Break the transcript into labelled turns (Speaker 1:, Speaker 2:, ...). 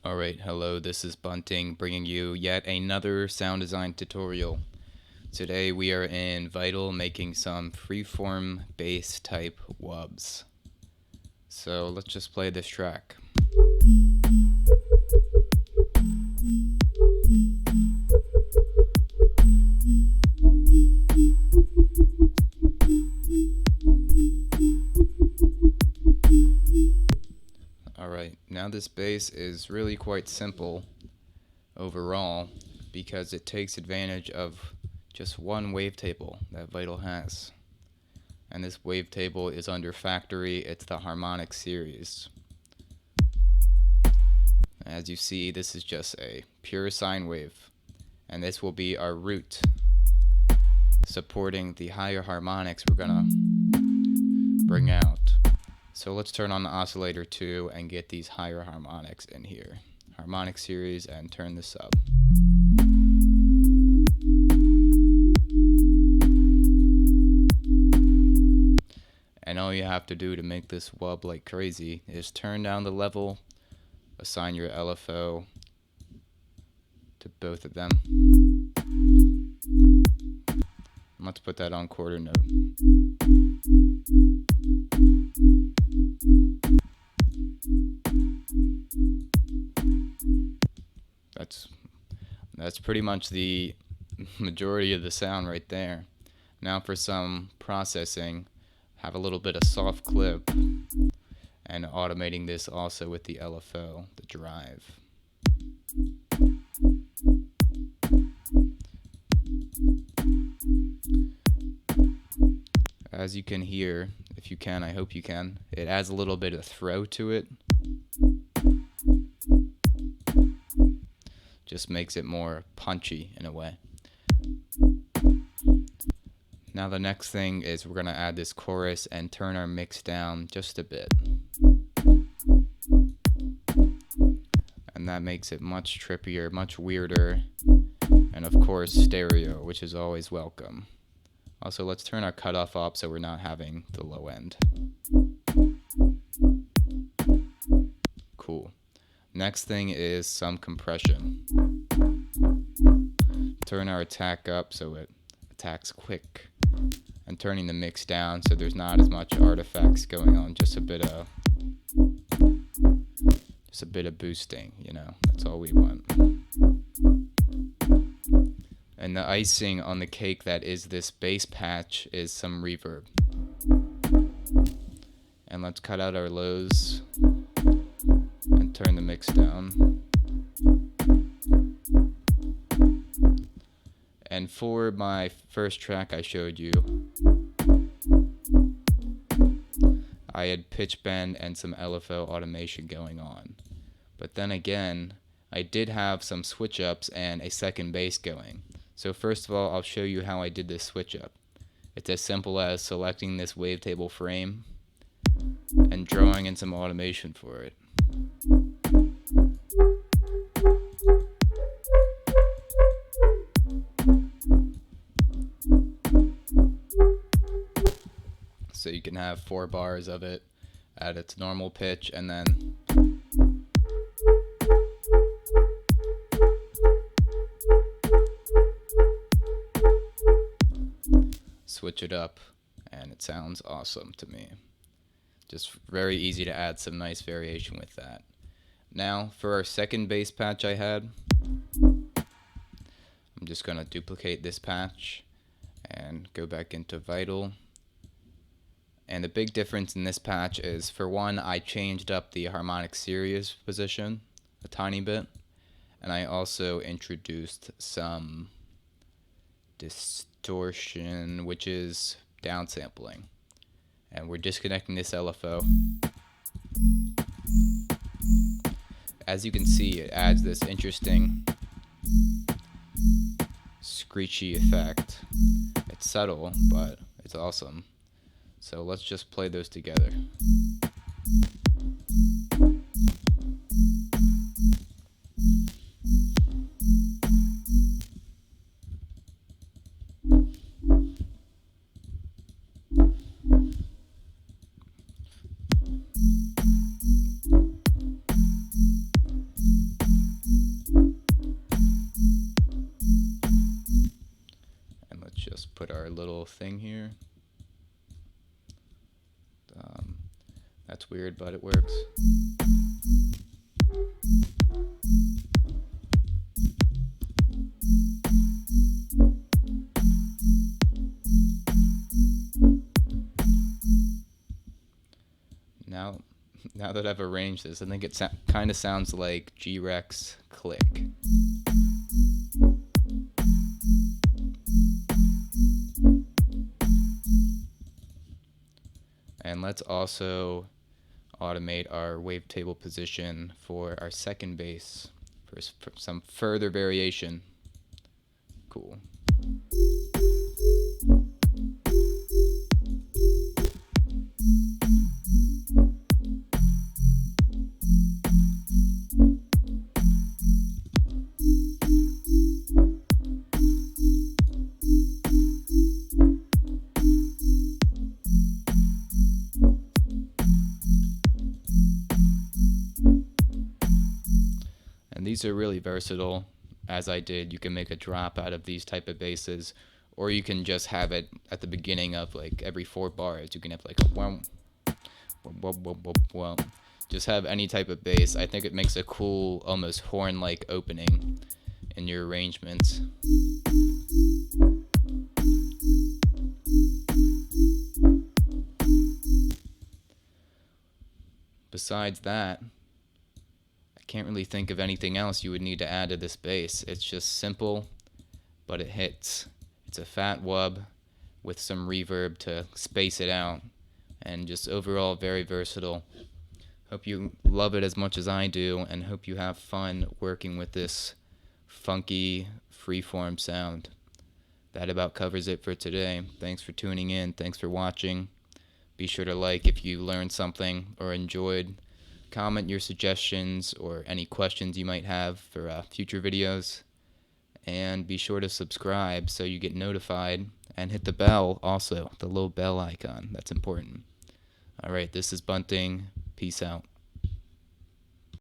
Speaker 1: Alright, hello, this is Bunting bringing you yet another sound design tutorial. Today we are in Vital making some freeform bass type wubs. So let's just play this track. Alright, now this bass is really quite simple overall because it takes advantage of just one wavetable that Vital has. And this wavetable is under factory, it's the harmonic series. As you see, this is just a pure sine wave, and this will be our root supporting the higher harmonics we're gonna bring out. So let's turn on the oscillator 2 and get these higher harmonics in here. Harmonic series, and turn this up. And all you have to do to make this wub like crazy is turn down the level, assign your LFO to both of them. Let's put that on quarter note. That's pretty much the majority of the sound right there. Now for some processing, have a little bit of soft clip and automating this also with the LFO, the drive. As you can hear, if you can, I hope you can, it adds a little bit of throw to it. Just makes it more punchy in a way. Now the next thing is we're going to add this chorus and turn our mix down just a bit. And that makes it much trippier, much weirder, and of course stereo, which is always welcome. Also, let's turn our cutoff up so we're not having the low end. Cool. Next thing is some compression. Turn our attack up so it attacks quick, and turning the mix down so there's not as much artifacts going on, just a bit of boosting, you know, that's all we want. And the icing on the cake that is this bass patch is some reverb. And let's cut out our lows and turn the mix down. And for my first track I showed you, I had pitch bend and some LFO automation going on. But then again, I did have some switch ups and a second bass going. So first of all, I'll show you how I did this switch up. It's as simple as selecting this wavetable frame and drawing in some automation for it. So you can have 4 bars of it at its normal pitch and then switch it up, and it sounds awesome to me. Just very easy to add some nice variation with that. Now for our second bass patch I had, I'm just going to duplicate this patch and go back into Vital. And the big difference in this patch is, for one, I changed up the harmonic series position a tiny bit, and I also introduced some distortion, which is downsampling. And we're disconnecting this LFO. As you can see, it adds this interesting screechy effect. It's subtle, but it's awesome. So let's just play those together. little thing here. That's weird, but it works. Now that I've arranged this, I think it kind of sounds like G-Rex click. And let's also automate our wavetable position for our second bass for some further variation. Cool. And these are really versatile. As I did, you can make a drop out of these type of basses, or you can just have it at the beginning of like every 4 bars. You can have like a wham, wham, wham, wham, wham. Just have any type of bass. I think it makes a cool, almost horn-like opening in your arrangements. Besides that, I can't really think of anything else you would need to add to this bass. It's just simple, but it hits. It's a fat wub with some reverb to space it out, and just overall very versatile. Hope you love it as much as I do, and hope you have fun working with this funky freeform sound. That about covers it for today. Thanks for tuning in. Thanks for watching. Be sure to like if you learned something or enjoyed. Comment your suggestions or any questions you might have for future videos. And be sure to subscribe so you get notified, and hit the bell also, the little bell icon. That's important. Alright, this is Bunting. Peace out.